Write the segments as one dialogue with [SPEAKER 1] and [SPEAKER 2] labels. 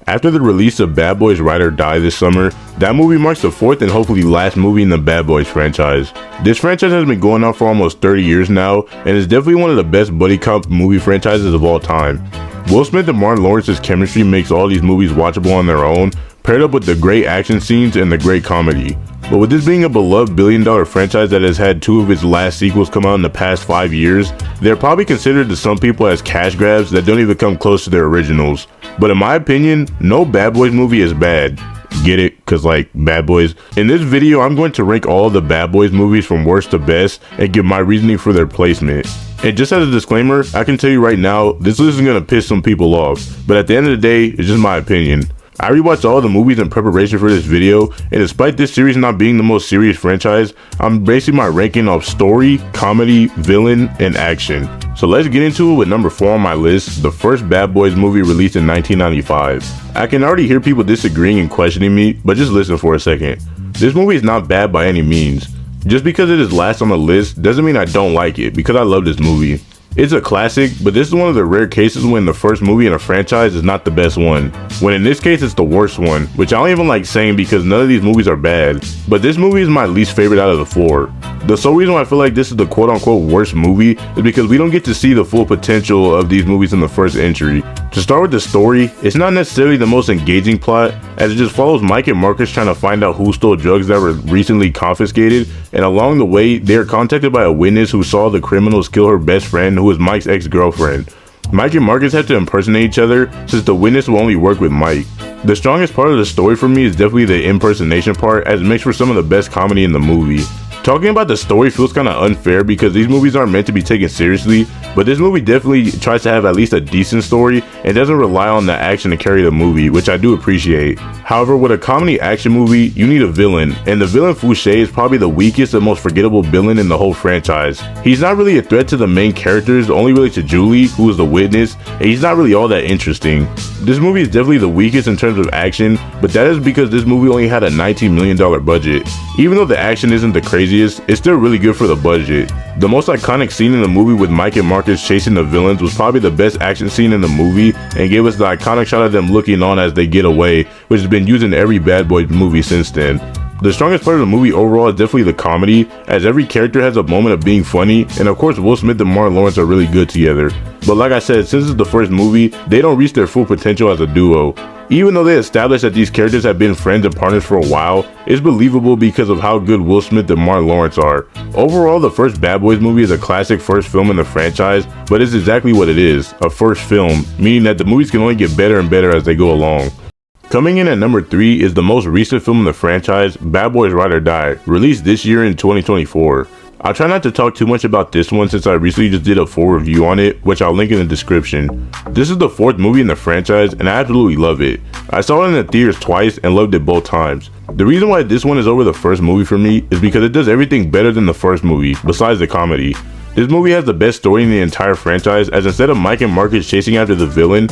[SPEAKER 1] After the release of Bad Boys Ride or Die this summer, that movie marks the fourth and hopefully last movie in the Bad Boys franchise. This franchise has been going on for almost 30 years now, and is definitely one of the best buddy cop movie franchises of all time. Will Smith and Martin Lawrence's chemistry makes all these movies watchable on their own, paired up with the great action scenes and the great comedy. But with this being a beloved billion-dollar franchise that has had two of its last sequels come out in the past 5 years, they're probably considered to some people as cash grabs that don't even come close to their originals. But in my opinion, no Bad Boys movie is bad. Get it? Cause like Bad Boys. In this video, I'm going to rank all the Bad Boys movies from worst to best and give my reasoning for their placement. And just as a disclaimer, I can tell you right now, this list is going to piss some people off, but at the end of the day, it's just my opinion. I rewatched all the movies in preparation for this video, and despite this series not being the most serious franchise, I'm basing my ranking off story, comedy, villain, and action. So let's get into it with number 4 on my list, the first Bad Boys movie released in 1995. I can already hear people disagreeing and questioning me, but just listen for a second. This movie is not bad by any means. Just because it is last on the list doesn't mean I don't like it, because I love this movie. It's a classic, but this is one of the rare cases when the first movie in a franchise is not the best one. When in this case it's the worst one, which I don't even like saying because none of these movies are bad. But this movie is my least favorite out of the 4. The sole reason why I feel like this is the quote unquote worst movie is because we don't get to see the full potential of these movies in the first entry. To start with the story, it's not necessarily the most engaging plot, as it just follows Mike and Marcus trying to find out who stole drugs that were recently confiscated, and along the way, they are contacted by a witness who saw the criminals kill her best friend, who was Mike's ex-girlfriend. Mike and Marcus have to impersonate each other, since the witness will only work with Mike. The strongest part of the story for me is definitely the impersonation part, as it makes for some of the best comedy in the movie. Talking about the story feels kinda unfair because these movies aren't meant to be taken seriously, but this movie definitely tries to have at least a decent story and doesn't rely on the action to carry the movie, which I do appreciate. However, with a comedy action movie, you need a villain, and the villain Fouché is probably the weakest and most forgettable villain in the whole franchise. He's not really a threat to the main characters, only really to Julie, who is the witness, and he's not really all that interesting. This movie is definitely the weakest in terms of action, but that is because this movie only had a $19 million budget. Even though the action isn't the craziest, it's still really good for the budget. The most iconic scene in the movie with Mike and Marcus chasing the villains was probably the best action scene in the movie and gave us the iconic shot of them looking on as they get away, which has been used in every Bad Boys movie since then. The strongest part of the movie overall is definitely the comedy, as every character has a moment of being funny, and of course Will Smith and Martin Lawrence are really good together. But like I said, since it's the first movie, they don't reach their full potential as a duo. Even though they established that these characters have been friends and partners for a while, it's believable because of how good Will Smith and Martin Lawrence are. Overall, the first Bad Boys movie is a classic first film in the franchise, but it's exactly what it is, a first film, meaning that the movies can only get better and better as they go along. Coming in at number 3 is the most recent film in the franchise, Bad Boys Ride or Die, released this year in 2024. I'll try not to talk too much about this one since I recently just did a full review on it, which I'll link in the description. This is the 4th movie in the franchise and I absolutely love it. I saw it in the theaters twice and loved it both times. The reason why this one is over the first movie for me is because it does everything better than the first movie, besides the comedy. This movie has the best story in the entire franchise, as instead of Mike and Marcus chasing after the villain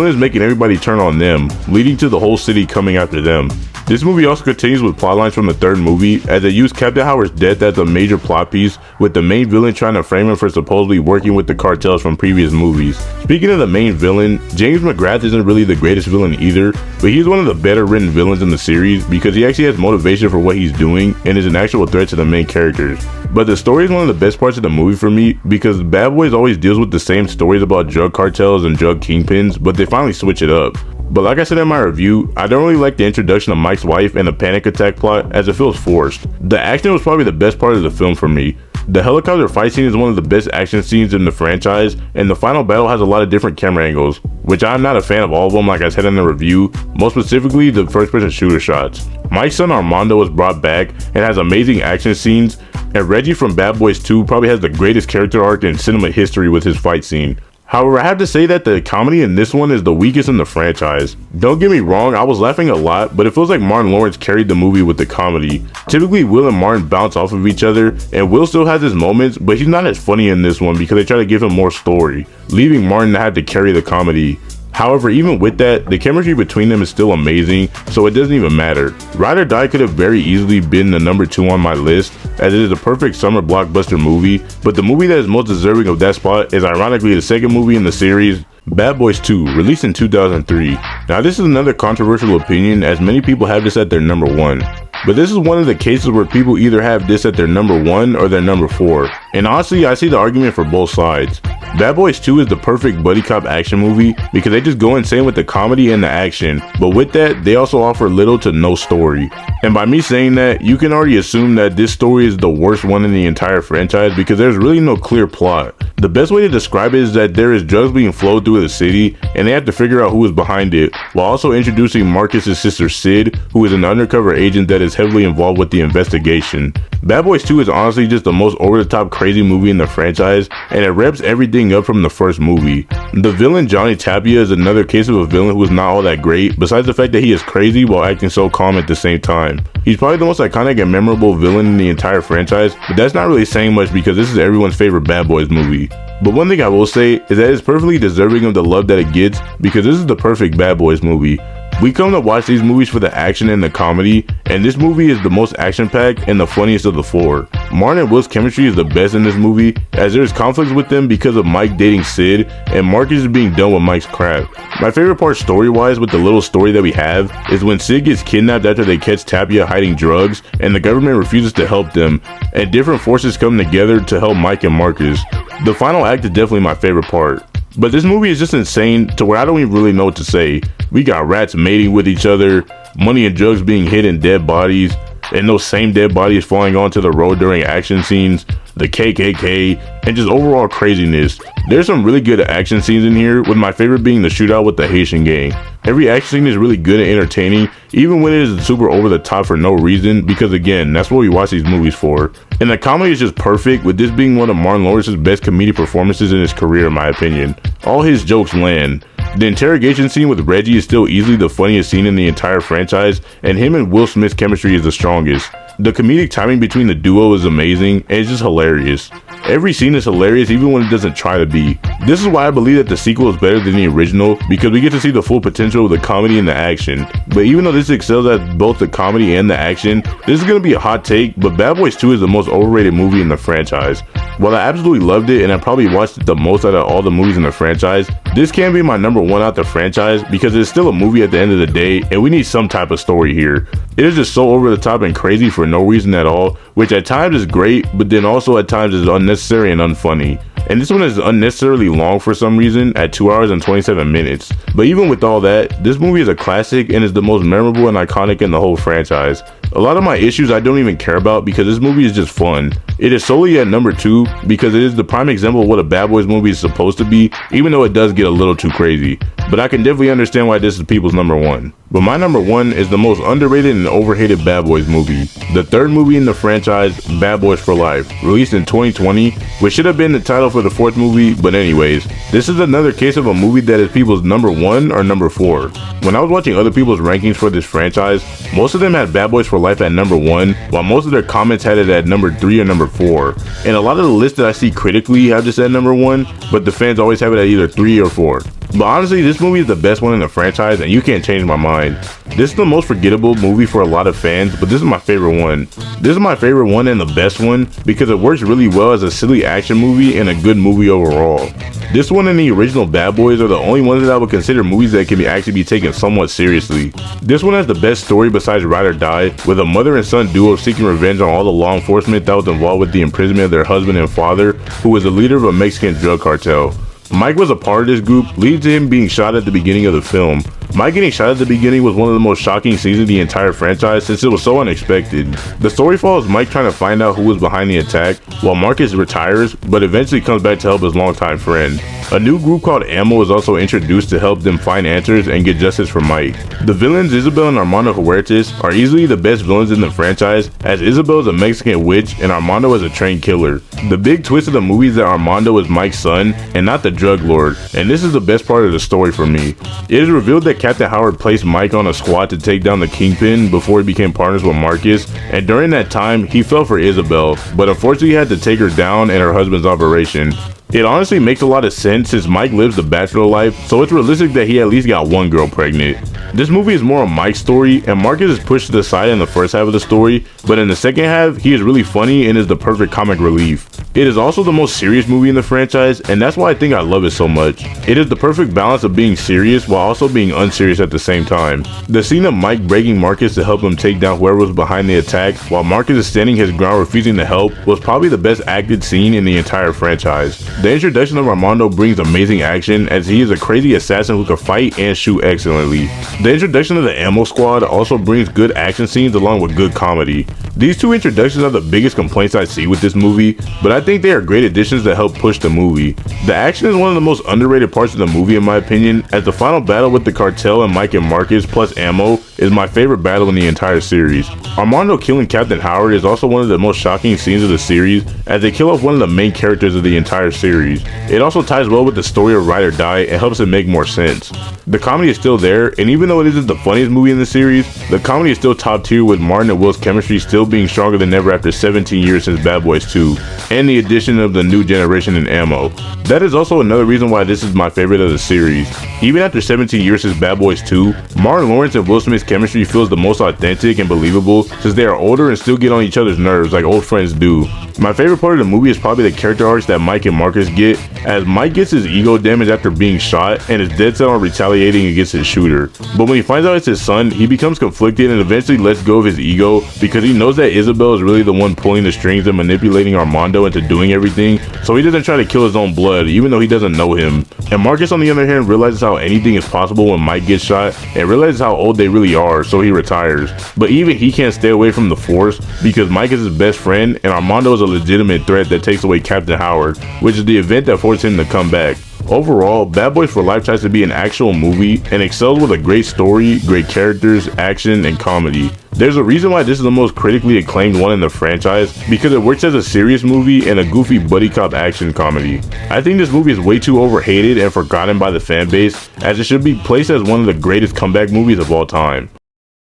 [SPEAKER 1] is making everybody turn on them, leading to the whole city coming after them. This movie also continues with plotlines from the 3rd movie, as it used Captain Howard's death as a major plot piece, with the main villain trying to frame him for supposedly working with the cartels from previous movies. Speaking of the main villain, James McGrath isn't really the greatest villain either, but he's one of the better written villains in the series because he actually has motivation for what he's doing and is an actual threat to the main characters. But the story is one of the best parts of the movie for me because Bad Boys always deals with the same stories about drug cartels and drug kingpins, but they finally switch it up. But like I said in my review, I don't really like the introduction of Mike's wife and the panic attack plot, as it feels forced. The action was probably the best part of the film for me. The helicopter fight scene is one of the best action scenes in the franchise, and the final battle has a lot of different camera angles, which I'm not a fan of all of them like I said in the review, most specifically the first person shooter shots. Mike's son Armando was brought back and has amazing action scenes, and Reggie from Bad Boys 2 probably has the greatest character arc in cinema history with his fight scene. However, I have to say that the comedy in this one is the weakest in the franchise. Don't get me wrong, I was laughing a lot, but it feels like Martin Lawrence carried the movie with the comedy. Typically, Will and Martin bounce off of each other, and Will still has his moments, but he's not as funny in this one because they try to give him more story, leaving Martin to have to carry the comedy. However, even with that, the chemistry between them is still amazing, so it doesn't even matter. Ride or Die could have very easily been the number 2 on my list, as it is a perfect summer blockbuster movie, but the movie that is most deserving of that spot is ironically the second movie in the series, Bad Boys 2, released in 2003. Now this is another controversial opinion as many people have this at their number 1. But this is one of the cases where people either have this at their number 1 or their number 4. And honestly, I see the argument for both sides. Bad Boys 2 is the perfect buddy cop action movie because they just go insane with the comedy and the action, but with that, they also offer little to no story. And by me saying that, you can already assume that this story is the worst one in the entire franchise because there's really no clear plot. The best way to describe it is that there is drugs being flowed through the city and they have to figure out who is behind it, while also introducing Marcus's sister Sid, who is an undercover agent that is heavily involved with the investigation. Bad Boys 2 is honestly just the most over-the-top crazy movie in the franchise, and it wraps everything up from the first movie. The villain Johnny Tapia is another case of a villain who is not all that great, besides the fact that he is crazy while acting so calm at the same time. He's probably the most iconic and memorable villain in the entire franchise, but that's not really saying much because this is everyone's favorite Bad Boys movie. But one thing I will say is that it's perfectly deserving of the love that it gets because this is the perfect Bad Boys movie. We come to watch these movies for the action and the comedy, and this movie is the most action-packed and the funniest of the 4. Martin and Will's chemistry is the best in this movie, as there's conflicts with them because of Mike dating Sid, and Marcus is being done with Mike's crap. My favorite part story-wise with the little story that we have is when Sid gets kidnapped after they catch Tapia hiding drugs, and the government refuses to help them, and different forces come together to help Mike and Marcus. The final act is definitely my favorite part. But this movie is just insane to where I don't even really know what to say. We got rats mating with each other, money and drugs being hid in dead bodies, and those same dead bodies falling onto the road during action scenes, the KKK, and just overall craziness. There's some really good action scenes in here, with my favorite being the shootout with the Haitian gang. Every action scene is really good and entertaining, even when it is super over the top for no reason, because again, that's what we watch these movies for. And the comedy is just perfect, with this being one of Martin Lawrence's best comedic performances in his career in my opinion. All his jokes land. The interrogation scene with Reggie is still easily the funniest scene in the entire franchise, and him and Will Smith's chemistry is the strongest. The comedic timing between the duo is amazing, and it's just hilarious. Every scene is hilarious even when it doesn't try to be. This is why I believe that the sequel is better than the original, because we get to see the full potential of the comedy and the action. But even though this excels at both the comedy and the action, this is going to be a hot take, but Bad Boys 2 is the most overrated movie in the franchise. While I absolutely loved it and I probably watched it the most out of all the movies in the franchise, this can't be my number 1 out the franchise because it's still a movie at the end of the day and we need some type of story here. It is just so over the top and crazy for no reason at all, which at times is great, but then also at times is unnecessary and unfunny. And this one is unnecessarily long for some reason at 2 hours and 27 minutes. But even with all that, this movie is a classic and is the most memorable and iconic in the whole franchise. A lot of my issues I don't even care about because this movie is just fun. It is solely at number 2 because it is the prime example of what a Bad Boys movie is supposed to be, even though it does get a little too crazy. But I can definitely understand why this is people's number 1. But my number 1 is the most underrated and overhated Bad Boys movie. The third movie in the franchise, Bad Boys for Life, released in 2020, which should have been the title for the 4th movie, but anyways, this is another case of a movie that is people's number 1 or number 4. When I was watching other people's rankings for this franchise, most of them had Bad Boys for Life at number 1, while most of their comments had it at number 3 or number 4. And a lot of the lists that I see critically have this at number 1, but the fans always have it at either 3 or 4. But honestly, this movie is the best one in the franchise and you can't change my mind. This is the most forgettable movie for a lot of fans, but this is my favorite one. This is my favorite one and the best one because it works really well as a silly action movie and a good movie overall. This one and the original Bad Boys are the only ones that I would consider movies that can actually be taken somewhat seriously. This one has the best story besides Ride or Die, with a mother and son duo seeking revenge on all the law enforcement that was involved with the imprisonment of their husband and father, who was the leader of a Mexican drug cartel. Mike was a part of this group, leading to him being shot at the beginning of the film. Mike getting shot at the beginning was one of the most shocking scenes in the entire franchise since it was so unexpected. The story follows Mike trying to find out who was behind the attack, while Marcus retires, but eventually comes back to help his longtime friend. A new group called Ammo is also introduced to help them find answers and get justice for Mike. The villains Isabel and Armando Huertas are easily the best villains in the franchise, as Isabel is a Mexican witch and Armando is a trained killer. The big twist of the movie is that Armando is Mike's son and not the drug lord, and this is the best part of the story for me. It is revealed that Captain Howard placed Mike on a squad to take down the Kingpin before he became partners with Marcus, and during that time he fell for Isabel, but unfortunately he had to take her down in her husband's operation. It honestly makes a lot of sense since Mike lives the bachelor life, so it's realistic that he at least got one girl pregnant. This movie is more a Mike story, and Marcus is pushed to the side in the first half of the story, but in the second half, he is really funny and is the perfect comic relief. It is also the most serious movie in the franchise, and that's why I think I love it so much. It is the perfect balance of being serious while also being unserious at the same time. The scene of Mike breaking Marcus to help him take down whoever was behind the attack, while Marcus is standing his ground refusing to help, was probably the best acted scene in the entire franchise. The introduction of Armando brings amazing action as he is a crazy assassin who can fight and shoot excellently. The introduction of the Ammo Squad also brings good action scenes along with good comedy. These two introductions are the biggest complaints I see with this movie, but I think they are great additions that help push the movie. The action is one of the most underrated parts of the movie in my opinion, as the final battle with the cartel and Mike and Marcus plus Ammo is my favorite battle in the entire series. Armando killing Captain Howard is also one of the most shocking scenes of the series, as they kill off one of the main characters of the entire series. It also ties well with the story of Ride or Die and helps it make more sense. The comedy is still there, and even though it isn't the funniest movie in the series, the comedy is still top tier with Martin and Will's chemistry still being stronger than ever after 17 years since Bad Boys 2, and the addition of the new generation in Ammo. That is also another reason why this is my favorite of the series. Even after 17 years since Bad Boys 2, Martin Lawrence and Will Smith's chemistry feels the most authentic and believable since they are older and still get on each other's nerves like old friends do. My favorite part of the movie is probably the character arcs that Mike and Marcus get, as Mike gets his ego damaged after being shot and is dead set on retaliating against his shooter. But when he finds out it's his son, he becomes conflicted and eventually lets go of his ego because he knows that Isabel is really the one pulling the strings and manipulating Armando into doing everything, so he doesn't try to kill his own blood even though he doesn't know him. And Marcus on the other hand realizes how anything is possible when Mike gets shot and realizes how old they really are, so he retires. But even he can't stay away from the force because Mike is his best friend and Armando is a legitimate threat that takes away Captain Howard, which is the event that forced him to come back. Overall, Bad Boys for Life tries to be an actual movie and excels with a great story, great characters, action, and comedy. There's a reason why this is the most critically acclaimed one in the franchise, because it works as a serious movie and a goofy buddy cop action comedy. I think this movie is way too overhated and forgotten by the fan base, as it should be placed as one of the greatest comeback movies of all time.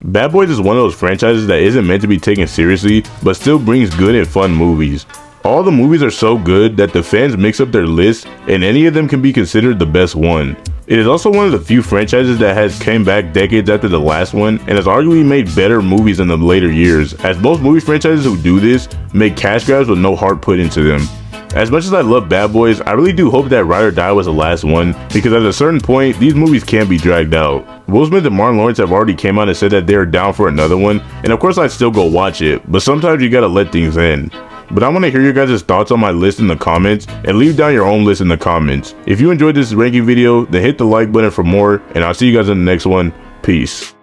[SPEAKER 1] Bad Boys is one of those franchises that isn't meant to be taken seriously, but still brings good and fun movies. All the movies are so good that the fans mix up their lists and any of them can be considered the best one. It is also one of the few franchises that has came back decades after the last one and has arguably made better movies in the later years, as most movie franchises who do this make cash grabs with no heart put into them. As much as I love Bad Boys, I really do hope that Ride or Die was the last one, because at a certain point, these movies can't be dragged out. Will Smith and Martin Lawrence have already came out and said that they're down for another one, and of course I'd still go watch it, but sometimes you gotta let things end. But I want to hear your guys' thoughts on my list in the comments, and leave down your own list in the comments. If you enjoyed this ranking video, then hit the like button for more, and I'll see you guys in the next one. Peace.